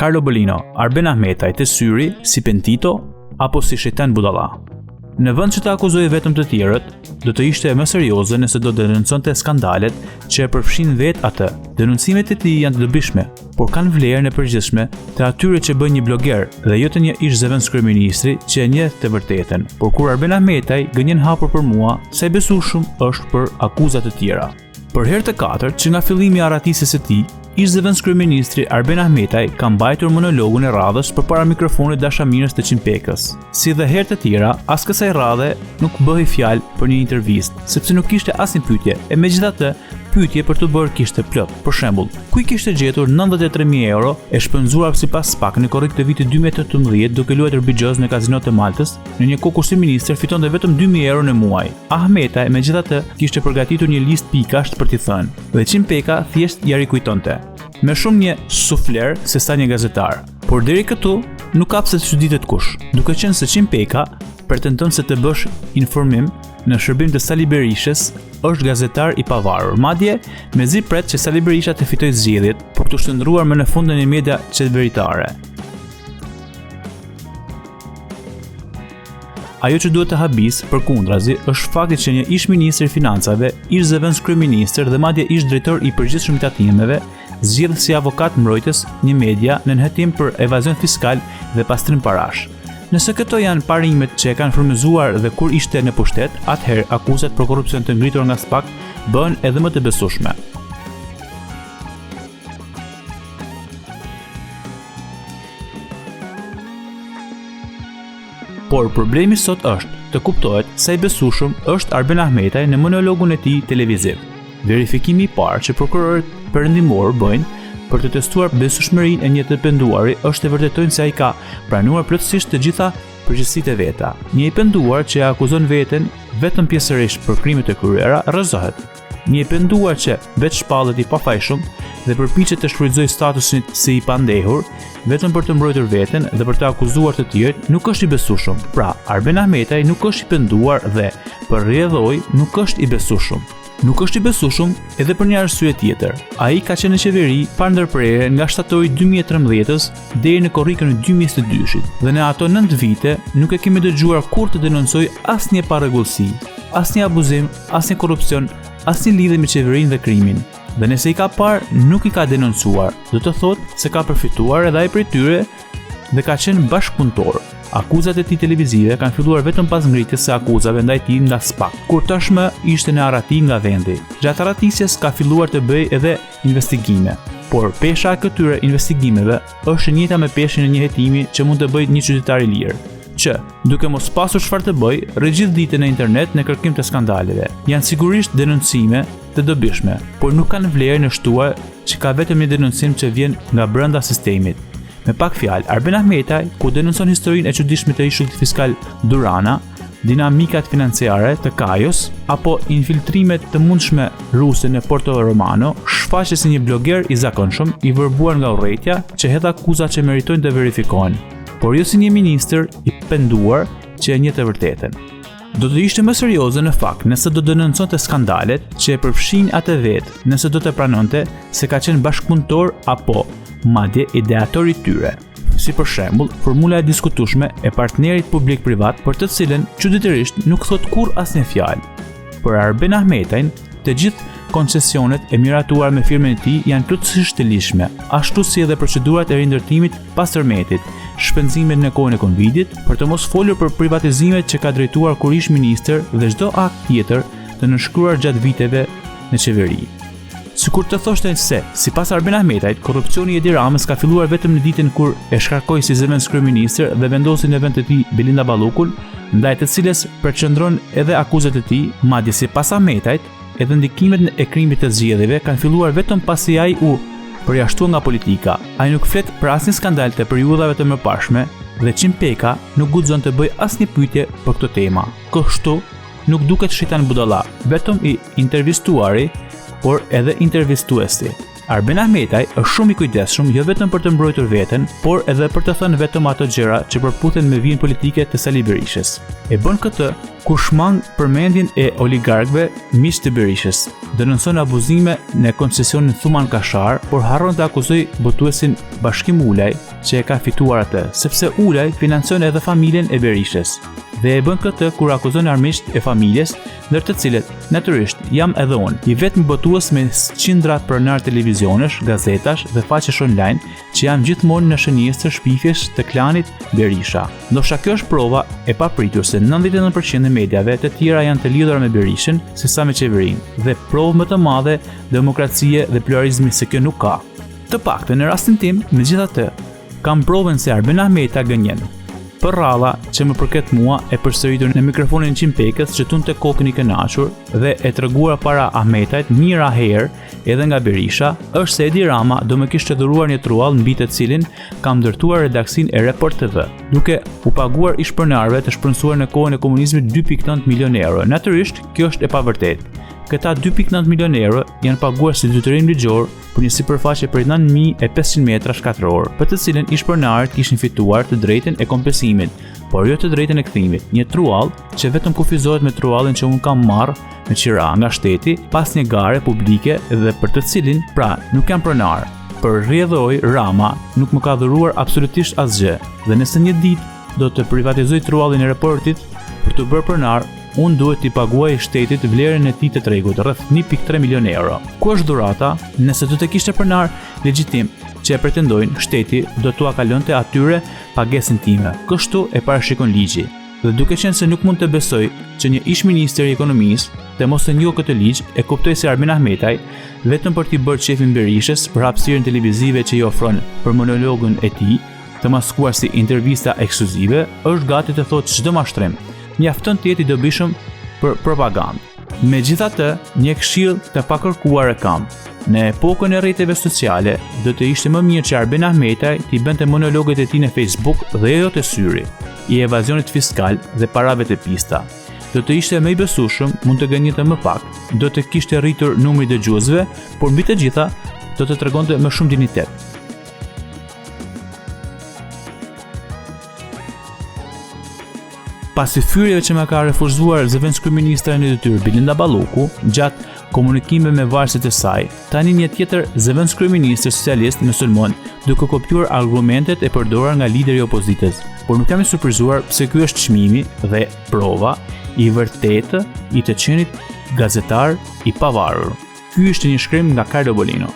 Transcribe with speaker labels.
Speaker 1: Carlo Bolino, Arben Ahmetaj të syri si pentito apo si shetan budalla. Në vend që të akuzojë vetëm të tjerët, do të ishte më serioze nëse do denonconte skandalet që e përfshin vetë atë. Denoncimet e tij janë të dobishme, por kanë vlerën e përgjithshme të atyre që bën një bloger dhe jo të një ish zëvendës kryeministri që e njeh të vërtetën. Por kur Arben Ahmetaj gënjen hapur për mua, sa i besueshëm është për akuzat të tjera. Për herë të katërt që nga fillimi i arratisjes së tij, ish zëvendës kryeministri Arben Ahmetaj ka mbajtur monologun e radhës përpara mikrofonit dashamirës të Çimpekës. Si dhe herë të tjera, as kësaj radhe nuk bëhej fjalë për një intervistë, sepse nuk kishte asnjë pyetje, e megjithatë, pyetje për të bërë kishte plot. Për shembull, ku i kishte gjetur 93.000 euro e shpenzuar sipas SPAK në korrik të vitit 2018 duke luajtur bixhoz në kazinot të Maltës, në një kohë kur si ministër fitonte vetëm 2.000 euro në muaj. Ahmetaj megjithatë kishte përgatitur një listë pikash për t'i thënë, dhe Çimpeka thjesht ja rikujtonte. Me shumë një sufler se sa një gazetar. Por deri këtu nuk ka pse të çuditet kush, duke qenë se Çimpeka pretendon se të bësh informim në shërbim të Sali Berishës është gazetar i pavarur. Madje mezi pret që Sali Berisha të fitojë zgjedhjet, por të shndruar më në fundin e media qeveritare. Ajo që duhet të habis, përkundrazi, është fakti që një ish ministër i financave, ish zëvendës kryeministër dhe madje ish drejtor i përgjithshëm i tatimeve zgjedh si avokat mbrojtës një media në nënhetim për evazion fiskal dhe pastrim parash. Nëse këto janë parimet që e kanë frymëzuar dhe kur ishte në pushtet, atëherë akuzat për korrupsion të ngritur nga SPAK bëhen edhe më të besueshme. Por problemi sot është të kuptohet sa i besueshëm është Arben Ahmetaj në monologun e tij televiziv. Verifikimi i parë që prokurorët perëndimor bëjnë për të testuar besueshmërinë e një të penduari është të vërtetojnë se ai ka pranuar plotësisht të gjitha përgjegjësitë e veta. Një i penduar që akuzon veten vetëm pjesërisht për krimet e kryera rrëzohet. Një i penduar që vetë shpallet i pafajshëm dhe përpiqet të shfrytëzojë statusin si i pandehur vetëm për të mbrojtur veten dhe për të akuzuar të tjerët nuk është i besueshëm. Pra, Arben Ahmetaj nuk është i penduar dhe për rrjedhoj nuk është i besueshëm. Nuk është i besueshëm edhe për një arsye tjetër. Ai ka qenë në qeveri pa ndërprerje nga shtatori 2013-s deri në korrikën e 2022-shit dhe në ato 9 vite nuk e kemi dëgjuar kur të denoncojë asnjë parregullsi, asnjë abuzim, asnjë korrupsion, asnjë lidhje me qeverinë dhe krimin. Dhe nëse i ka parë, nuk i ka denoncuar, do të thotë se ka përfituar edhe ai prej tyre dhe ka qenë bashkëpunëtor. Akuzat e tij televizive kanë filluar vetëm pas ngritjes së akuzave ndaj tij nga SPAK, kur tashmë ishte në arrati nga vendi. Gjatë arratisjes ka filluar të bëjë edhe investigime, por pesha e këtyre investigimeve është e njëjta me peshën e një hetimi që mund të bëjë një qytetar i lirë, që, duke mos pasur çfarë të bëjë, rrëgjith ditën në internet në kërkim të skandaleve. Janë sigurisht denoncime të dobishme, por nuk kanë vlerën e shtuar që ka vetëm një denoncim që vjen nga brenda sistemit. Me pak fjalë, Arben Ahmetaj, ku denoncon historinë e çuditshme të ishullit fiskal Durana, dinamikat financiare të Kajos apo infiltrimet të mundshme ruse në Porto Romano, shfaqet si një bloger i zakonshëm i vërbuar nga urrëtia që hedh akuza që meritojnë të verifikohen, por jo si një ministër i penduar që e njeh të vërtetën. Do të ishte më serioze në fakt nëse do denonconte skandalet që e përfshin atë vetë, nëse do të pranonte se ka qenë bashkëpunëtor apo madje ideator i tyre. Si për shembull, formula e diskutueshme e partnerit publik-privat për të cilën çuditërisht nuk thot kurrë asnjë fjalë. Për Arben Ahmetajn, të gjithë koncesionet e miratuar me firmën e tij janë plotësisht të lishme, ashtu si edhe procedurat e rindërtimit pas tërmetit, shpenzimet në kohën e Covidit, për të mos folur për privatizimet që ka drejtuar kur ish ministër dhe çdo akt tjetër të nënshkruar gjatë viteve në qeveri. Sikur të thoshte se, sipas Arben Ahmetajt, korrupsioni i Edi Ramës ka filluar vetëm në ditën kur e shkarkoi si zëvendës kryeministër dhe vendosi në vend të tij Belinda Ballukun, ndaj të cilës përqendron edhe akuzat e tij, madje sipas Ahmetajt, edhe ndikimet e krimit të zgjedhjeve kanë filluar vetëm pasi ai u përjashtua nga politika. Ai nuk flet për asnjë skandal të periudhave të mëparshme dhe Çimpeka nuk guxon të bëjë asnjë pyetje për këtë temë. Kështu nuk duket shetan budalla, vetëm i intervistuari, por edhe intervistuesi. Arben Ahmetaj është shumë i kujdesshëm jo vetëm për të mbrojtur veten, por edhe për të thënë vetëm ato gjëra që përputhen me vijën politike të Sali Berishës. E bën këtë kur shmang përmendjen e oligarkëve miq të Berishës. Denonson abuzime në koncesionin Thuman Kashar, por harron të akuzojë botuesin Bashkim Ulaj që e ka fituar atë, sepse Ulaj financon edhe familjen e Berishës. Dhe e bën këtë kur akuzon armiqt e familjes, ndër të cilët, natyrisht, jam edhe unë, i vetëm botues me qindra pronar televizionesh, gazetash dhe faqesh online që jam gjithmonë në shënjestër shpifjes të klanit Berisha. Ndoshta kjo është prova e papritur se 99% e mediave të tjera janë të lidhura me Berishën sesa me qeverinë, dhe provë më të madhe demokracie dhe pluralizmi se kjo nuk ka. Të paktën në rastin tim, megjithatë, kam provën se Arben Ahmetaj gënjen. Për ralla që më përket mua e përsëritur në mikrofonin Qimpekës që tun të kokën i kënaqur dhe e treguar para Ahmetajt mira herë edhe nga Berisha, është se Edi Rama do më kishte dhuruar një truall mbi të cilin kam ndërtuar redaksinë e Report TV, duke u paguar ishpronarëve të shpronsuar në kohën e komunizmit 2.9 milion euro. Natyrisht, kjo është e pavërtetë. Këta 2.9 milion euro janë paguar si detyrim ligjor për një sipërfaqe për 9.500 metra shkatror, për të cilën ishpronarët kishin fituar të drejtën e kompensimit, por jo të drejtën e kthimit. Një truall që vetëm kufizohet me truallin që unë kam marrë me qira nga shteti pas një gare publike dhe për të cilin, pra, nuk jam pronar. Për rrjedhoj Rama nuk më ka dhuruar absolutisht asgjë, dhe nëse një ditë do të privatizoj truallin e Reportit për të bërë pronar, unë duhet t'i paguaj shtetit vlerën e tij të tregut, rreth 1.3 milion euro. Ku është dhurata? Nëse do të kishte pronar legjitim që e pretendojnë, shteti do t'ua kalonte atyre pagesën time. Kështu e parashikon ligji. Dhe duke qenë se nuk mund të besoj që një ish-ministër i ekonomisë të mos e njohë këtë ligj, e kuptoj se Arben Ahmetaj, vetëm për t'i bërë qefin Berishës për hapësirën televizive që i ofron për monologun e tij, të maskuar si intervista ekskluzive, është gati të thotë çdo mashtrim. Mjafton të jetë i dobishëm për propagandë. Megjithatë, një këshill të pakërkuar e kam. Në epokën e rrjeteve sociale, do të ishte më mirë që Arben Ahmetaj t'i bënte monologet e tij në Facebook dhe jo te syri, i evazionit fiskal dhe parave të pista. Do të ishte më i besueshëm, mund të gënjente më pak, do të kishte rritur numri i dëgjuesve, por mbi të gjitha do të tregonte më shumë dinitet. Pasi fyrjeve që më ka refuzuar zëvendës kryeministra në detyrë Bilinda Balloku, gjatë komunikime me varësit e saj, tani një tjetër zëvendës kryeministër socialist Sulmon, duke kopjuar argumentet e përdoruar nga lideri i opozitës. Por nuk jam i surprizuar pse ky është çmimi dhe prova i vërtetë i të qenit gazetar i pavarur. Ky është një shkrim nga Carlo Bolino.